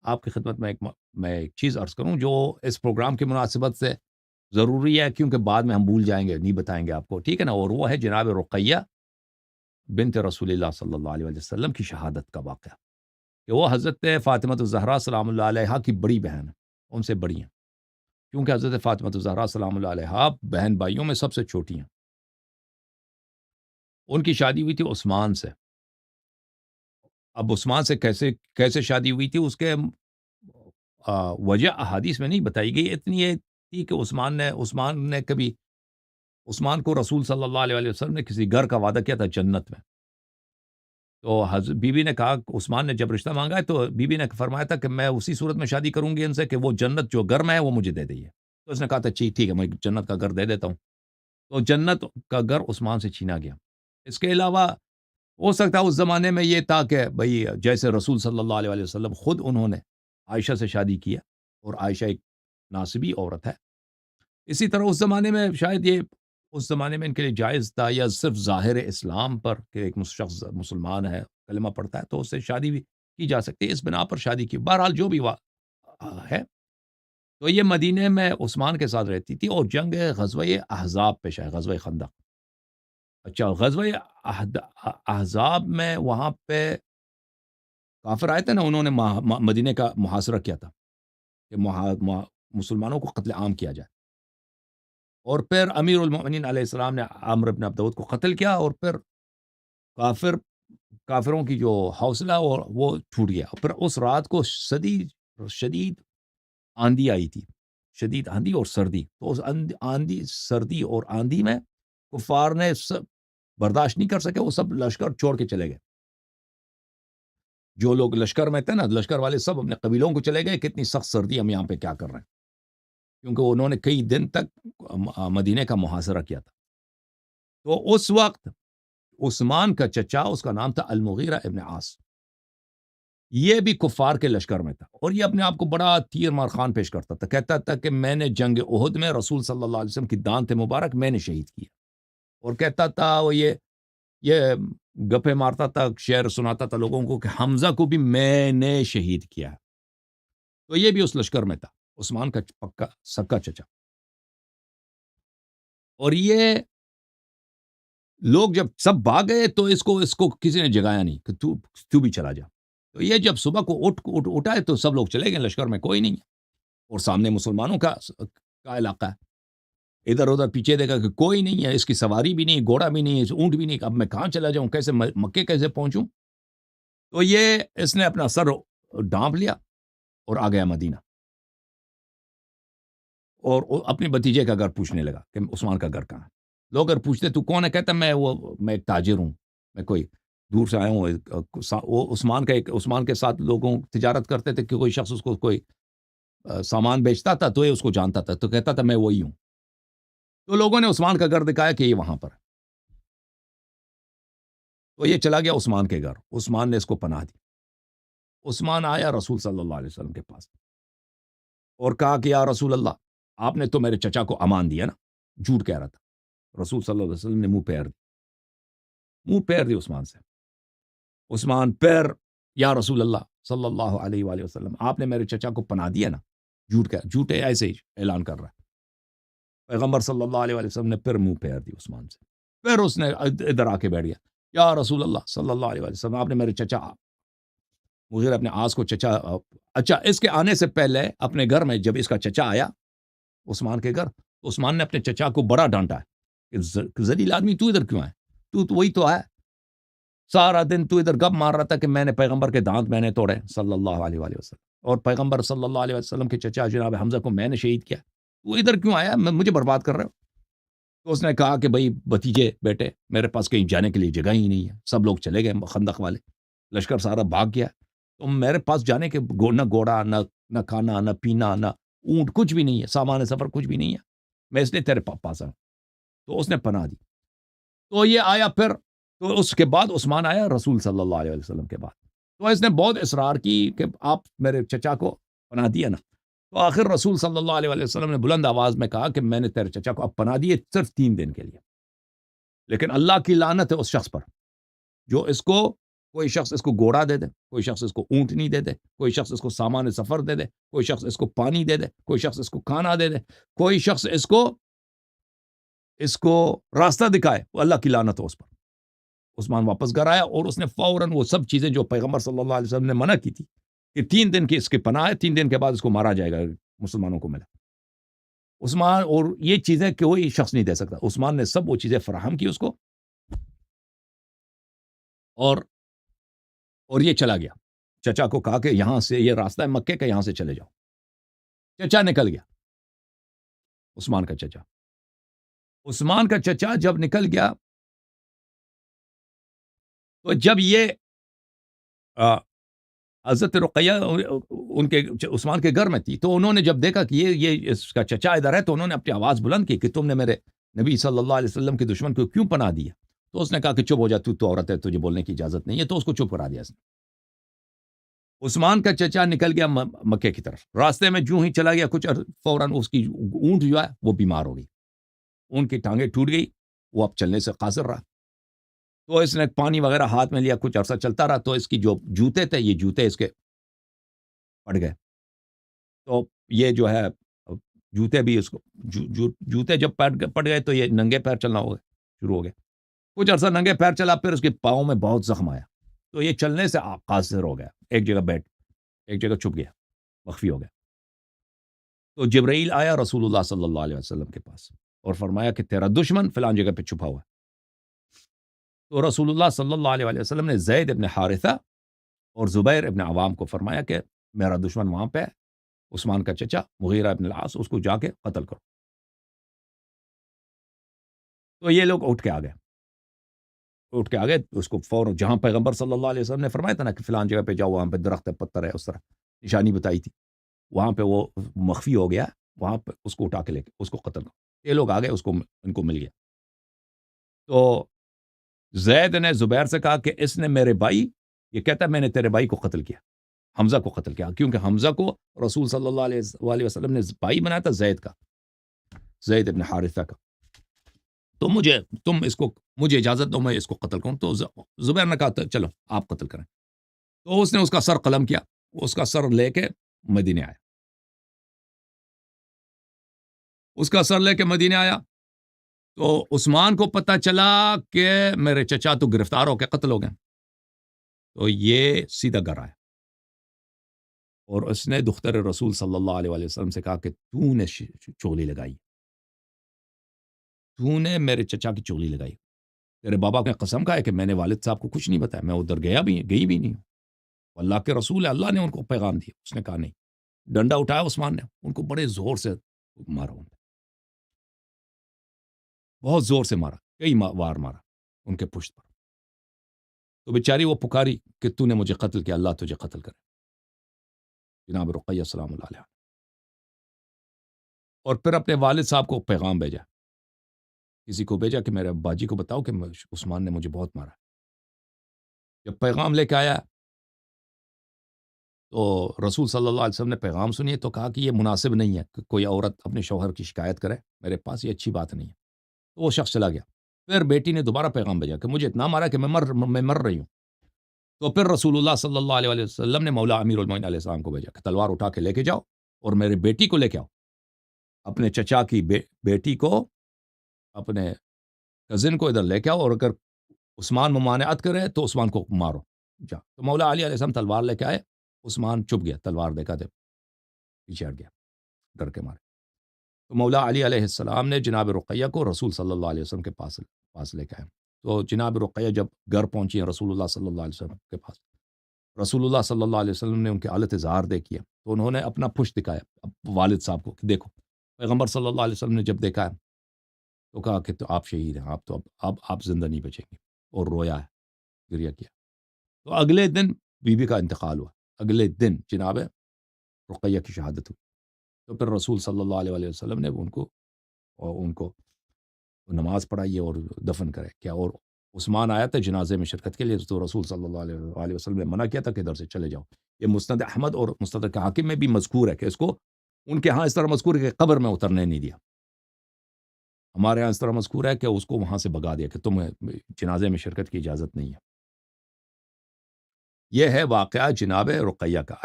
آپ کی خدمت میں میں ایک چیز عرض کروں جو اس پروگرام کی مناسبت سے ضروری ہے، کیونکہ بعد میں ہم بھول جائیں گے، نہیں بتائیں گے آپ کو، ٹھیک ہے نا؟ اور وہ ہے جناب رقیہ بنت رسول اللہ صلی اللہ علیہ وسلم کی شہادت کا واقعہ، کہ وہ حضرت فاطمہ الزہرا سلام اللہ علیہا کی بڑی بہن ہے، ان سے بڑی ہیں، کیونکہ حضرت فاطمہ الزہرا سلام اللہ علیہا بہن بھائیوں میں سب سے چھوٹی ہیں۔ ان کی شادی ہوئی تھی عثمان سے۔ اب عثمان سے کیسے کیسے شادی ہوئی تھی، اس کے وجہ احادیث میں نہیں بتائی گئی، اتنی یہ تھی کہ عثمان نے کبھی عثمان کو رسول صلی اللہ علیہ وسلم نے کسی گھر کا وعدہ کیا تھا جنت میں، تو حضرت بی بی نے کہا، عثمان نے جب رشتہ مانگا ہے تو بی بی نے فرمایا تھا کہ میں اسی صورت میں شادی کروں گی ان سے کہ وہ جنت جو گھر میں ہے وہ مجھے دے دئیے، تو اس نے کہا تھا ٹھیک ہے، میں جنت کا گھر دے دیتا ہوں، تو جنت کا گھر عثمان سے چھینا گیا۔ اس کے علاوہ ہو سکتا ہے اس زمانے میں یہ تھا کہ بھئی جیسے رسول صلی اللہ علیہ وسلم خود انہوں نے عائشہ سے شادی کیا، اور عائشہ ایک ناسبی عورت ہے، اسی طرح اس زمانے میں شاید یہ اس زمانے میں ان کے لیے جائز تھا، یا صرف ظاہر اسلام پر کہ ایک شخص مسلمان ہے، کلمہ پڑھتا ہے تو اس سے شادی بھی کی جا سکتی ہے، اس بنا پر شادی کی، بہرحال جو بھی ہے، تو یہ مدینے میں عثمان کے ساتھ رہتی تھی، اور جنگ غزوہ احزاب پیش ہے، غزوہ خندق۔ اچھا، غزوہ احزاب میں وہاں پہ کافر آئے تھے نا، انہوں نے مدینے کا محاصرہ کیا تھا کہ مسلمانوں کو قتل عام کیا جائے، اور پھر امیر المؤمنین علیہ السلام نے عمرو بن عبدود کو قتل کیا، اور پھر کافر کافروں کی جو حوصلہ اور وہ ٹوٹ گیا، پھر اس رات کو شدید آندھی آئی تھی، شدید آندھی اور سردی، تو اس آندھی سردی اور آندھی میں کفار نے سب برداشت نہیں کر سکے، وہ سب لشکر چھوڑ کے چلے گئے، جو لوگ لشکر میں تھے نا، لشکر والے سب اپنے قبیلوں کو چلے گئے، کتنی سخت سردی، ہم یہاں پہ کیا کر رہے ہیں، کیونکہ انہوں نے کئی دن تک مدینے کا محاصرہ کیا تھا۔ تو اس وقت عثمان کا چچا، اس کا نام تھا المغیرہ ابن عاص، یہ بھی کفار کے لشکر میں تھا، اور یہ اپنے آپ کو بڑا تیر مار خان پیش کرتا تھا، کہتا تھا کہ میں نے جنگ احد میں رسول صلی اللہ علیہ وسلم کی دانت مبارک میں نے شہید کیا، اور کہتا تھا وہ یہ گپے مارتا تھا، شعر سناتا تھا لوگوں کو کہ حمزہ کو بھی میں نے شہید کیا، تو یہ بھی اس لشکر میں تھا، عثمان کا پکا سکا چچا، اور یہ لوگ جب سب بھاگ گئے تو اس کو کسی نے جگایا نہیں کہ تو بھی چلا جا، تو یہ جب صبح کو اٹھا ہے تو سب لوگ چلے گئے، لشکر میں کوئی نہیں ہے، اور سامنے مسلمانوں کا علاقہ ہے، ادھر ادھر پیچھے دیکھا کہ کوئی نہیں ہے، اس کی سواری بھی نہیں، گھوڑا بھی نہیں، اونٹ بھی نہیں، اب میں کہاں چلا جاؤں، کیسے مکے کیسے پہنچوں، تو اس نے اپنا سر ڈھانپ لیا اور آ گیا مدینہ، اور اپنے بھتیجے کا گھر پوچھنے لگا کہ عثمان کا گھر کہاں ہے، لوگ اگر پوچھتے تو کون ہے، کہتا میں ایک تاجر ہوں، میں کوئی دور سے آیا ہوں، وہ عثمان کے ساتھ لوگوں تجارت کرتے تھے کہ کوئی شخص اس کو کوئی سامان بیچتا تھا تو یہ اس کو جانتا تھا، تو کہتا تھا میں وہی ہوں، تو لوگوں نے عثمان کا گھر دکھایا کہ یہ وہاں پر ہے، تو یہ چلا گیا عثمان کے گھر، عثمان نے اس کو پناہ دی، عثمان آیا رسول صلی اللہ علیہ وسلم کے پاس اور کہا کہ یا رسول اللہ، آپ نے تو میرے چچا کو امان دیا نا، جھوٹ کہہ رہا تھا، رسول صلی اللہ علیہ وسلم نے منہ پیر دی عثمان سے، عثمان پیر، یا رسول اللہ صلی اللہ علیہ وآلہ وسلم، آپ نے میرے چچا کو پناہ دیا نا، جھوٹے ایسے ہی اعلان کر رہا ہے، پیغمبر صلی اللہ علیہ وآلہ وسلم نے پھر منہ پیر دی عثمان سے، پھر اس نے ادھر آ کے بیٹھ گیا، یا رسول اللہ صلی اللہ علیہ وآلہ وسلم، آپ نے میرے چچا مغیرہ اپنے آس کو چچا، اچھا اس کے آنے سے پہلے اپنے گھر میں جب اس کا چچا آیا عثمان کے گھر، تو عثمان نے اپنے چچا کو بڑا ڈانٹا ہے کہ ذلیل آدمی، تو ادھر کیوں آئے، تو وہی تو ہے، سارا دن تو ادھر گپ مار رہا تھا کہ میں نے پیغمبر کے دانت میں نے توڑے صلی اللہ علیہ وآلہ وسلم، اور پیغمبر صلی اللہ علیہ وسلم کے چچا جناب حمزہ کو میں نے شہید کیا، تو ادھر کیوں آیا، مجھے برباد کر رہے ہو، تو اس نے کہا کہ بھائی بھتیجے بیٹے، میرے پاس کہیں جانے کے لیے جگہ ہی نہیں ہے، سب لوگ چلے گئے خندق والے، لشکر سارا بھاگ گیا، تو میرے پاس جانے کے نہ گھوڑا، نہ کھانا، نہ پینا، نہ اونٹ، کچھ بھی نہیں ہے، سامان سفر کچھ بھی نہیں ہے، میں اس لیے تیرے پاس آؤں، تو اس نے پناہ دی، تو یہ آیا پھر، تو اس کے بعد عثمان آیا رسول صلی اللہ علیہ وسلم کے بعد، تو اس نے بہت اصرار کی کہ آپ میرے چچا کو پناہ دیا نا، تو آخر رسول صلی اللہ علیہ وسلم نے بلند آواز میں کہا کہ میں نے تیرے چچا کو اب پناہ دیے صرف 3 دن کے لیے، لیکن اللہ کی لعنت ہے اس شخص پر جو اس کو کوئی شخص اس کو گھوڑا دے دے، کوئی شخص اس کو اونٹنی دے دے، کوئی شخص اس کو سامان سفر دے دے، کوئی شخص اس کو پانی دے دے، کوئی شخص اس کو کھانا دے دے، کوئی شخص اس کو راستہ دکھائے، وہ اللہ کی لعنت ہو اس پر۔ عثمان واپس گھر آیا اور اس نے فوراً وہ سب چیزیں جو پیغمبر صلی اللہ علیہ وسلم نے منع کی تھی کہ 3 دن کی اس کی پناہ ہے، 3 دن کے بعد اس کو مارا جائے گا، مسلمانوں کو ملا۔ عثمان، اور یہ چیزیں کوئی شخص نہیں دے سکتا، عثمان نے سب وہ چیزیں فراہم کی اس کو، اور یہ چلا گیا۔ چچا کو کہا کہ یہاں سے یہ راستہ ہے مکے کا، یہاں سے چلے جاؤ۔ چچا نکل گیا، عثمان کا چچا۔ عثمان کا چچا جب نکل گیا تو جب یہ حضرت رقیہ ان کے عثمان کے گھر میں تھی، تو انہوں نے جب دیکھا کہ یہ اس کا چچا ادھر ہے، تو انہوں نے اپنی آواز بلند کی کہ تم نے میرے نبی صلی اللہ علیہ وسلم کے دشمن کو کیوں پناہ دیا؟ تو اس نے کہا کہ چپ ہو جا، تو عورت ہے، تجھے بولنے کی اجازت نہیں ہے، تو اس کو چپ کرا دیا اس نے۔ عثمان کا چچا نکل گیا مکے کی طرف، راستے میں جو ہی چلا گیا کچھ فوراً اس کی اونٹ جو ہے وہ بیمار ہو گئی، اونٹ کی ٹانگیں ٹوٹ گئی، وہ اب چلنے سے قاصر رہا۔ تو اس نے پانی وغیرہ ہاتھ میں لیا، کچھ عرصہ چلتا رہا، تو اس کی جو جوتے تھے، یہ جوتے اس کے پڑ گئے، تو یہ جو ہے جوتے بھی اس کو جوتے جب پڑ گئے تو یہ ننگے پیر چلنا شروع ہو گئے۔ کچھ عرصہ ننگے پیر چلا، پھر اس کے پاؤں میں بہت زخم آیا، تو یہ چلنے سے قاصر ہو گیا، ایک جگہ چھپ گیا، مخفی ہو گیا۔ تو جبرائیل آیا رسول اللہ صلی اللہ علیہ وسلم کے پاس اور فرمایا کہ تیرا دشمن فلان جگہ پہ چھپا ہوا ہے۔ تو رسول اللہ صلی اللہ علیہ وسلم نے زید ابن حارثہ اور زبیر ابن عوام کو فرمایا کہ میرا دشمن وہاں پہ ہے، عثمان کا چچا مغیرہ ابن العاص، اس کو جا کے قتل کرو۔ تو یہ لوگ اٹھ کے آ گئے اس کو فوراً، جہاں پیغمبر صلی اللہ علیہ وسلم نے فرمایا تھا نا کہ فلان جگہ پہ جاؤ، وہاں پہ درخت ہے، پتھر ہے، اس طرح نشانی بتائی تھی، وہاں پہ وہ مخفی ہو گیا، وہاں پہ اس کو اٹھا کے لے کے اس کو قتل کرو۔ یہ لوگ آ گئے، ان کو مل گیا۔ تو زید نے زبیر سے کہا کہ اس نے میرے بھائی، یہ کہتا ہے میں نے تیرے بھائی کو قتل کیا، حمزہ کو قتل کیا، کیونکہ حمزہ کو رسول صلی اللہ علیہ وسلم نے بھائی بنایا تھا زید ابن حارثہ کا۔ تو مجھے اجازت دو، میں اس کو قتل کروں۔ تو زبیر نے کہا چلو آپ قتل کریں۔ تو اس نے اس کا سر قلم کیا، اس کا سر لے کے مدینے آیا، تو عثمان کو پتہ چلا کہ میرے چچا تو گرفتار ہو کے قتل ہو گئے، تو یہ سیدھا گھر آیا اور اس نے دختر رسول صلی اللہ علیہ وسلم سے کہا کہ تو نے چغلی لگائی، تو نے میرے چچا کی چغلی لگائی، تیرے بابا نے قسم کھا ہے کہ میں نے والد صاحب کو کچھ نہیں بتایا، میں ادھر گئی بھی نہیں ہوں، اللہ کے رسول ہے، اللہ نے ان کو پیغام دیا۔ اس نے کہا نہیں، ڈنڈا اٹھایا عثمان نے، ان کو بڑے زور سے مارا، بہت زور سے مارا، کئی وار مارا ان کے پشت پر۔ تو بیچاری وہ پکاری کہ تو نے مجھے قتل کیا، اللہ تجھے قتل کرے، جناب رقیہ سلام اللہ علیہ، اور پھر اپنے والد صاحب کو پیغام بھیجا، کسی کو بھیجا کہ میرے ابا جی کو بتاؤ کہ عثمان نے مجھے بہت مارا۔ جب پیغام لے کے آیا تو رسول صلی اللہ علیہ وسلم نے پیغام سنی تو کہا کہ یہ مناسب نہیں ہے کہ کوئی عورت اپنے شوہر کی شکایت کرے میرے پاس، یہ اچھی بات نہیں ہے۔ تو وہ شخص چلا گیا، پھر بیٹی نے دوبارہ پیغام بھیجا کہ مجھے اتنا مارا کہ میں مر رہی ہوں۔ تو پھر رسول اللہ صلی اللہ علیہ وسلم نے مولا امیر المومنین علیہ السلام کو بھیجا کہ تلوار اٹھا کے لے کے جاؤ اور میرے بیٹی کو لے کے آؤ، اپنے چچا کی بیٹی کو، اپنے کزن کو ادھر لے کے آؤ، اور اگر عثمان ممانعت کرے تو عثمان کو مارو جا۔ تو مولا علی علیہ السلام تلوار لے کے آئے، عثمان چپ گیا، تلوار دیکھا دے پیچھے ہٹ گیا ڈر کے مارے۔ تو مولا علی علیہ السلام نے جناب رقیہ کو رسول صلی اللہ علیہ وسلم کے پاس لے کے آئے۔ تو جناب رقیہ جب گھر پہنچی ہیں رسول اللہ صلی اللہ علیہ وسلم کے پاس، رسول اللہ صلی اللہ علیہ وسلم نے ان کے حالت اظہار دیکھی ہے، تو انہوں نے اپنا پشت دکھایا والد صاحب کو کہ دیکھو۔ پیغمبر صلی اللہ علیہ وسلم نے جب دیکھا ہے تو کہا کہ تو آپ شہید ہیں، آپ زندہ نہیں بچیں گے، اور رویا ہے، گریہ کیا۔ تو اگلے دن بی بی کا انتقال ہوا، اگلے دن جناب رقیہ کی شہادت ہوئی۔ تو پھر رسول صلی اللہ علیہ وسلم نے ان کو نماز پڑھائی اور دفن کرے کیا، اور عثمان آیا تھا جنازے میں شرکت کے لیے، تو رسول صلی اللہ علیہ وسلم نے منع کیا تھا کہ ادھر سے چلے جاؤ۔ یہ مسند احمد اور مستدرک حاکم میں بھی مذکور ہے کہ اس کو ان کے ہاں اس طرح مذکور ہے کہ قبر میں اترنے نہیں دیا، ہمارے ہاں اس طرح مذکور ہے کہ اس کو وہاں سے بھگا دیا کہ تمہیں جنازے میں شرکت کی اجازت نہیں ہے۔ یہ ہے واقعہ جناب رقیہ کا۔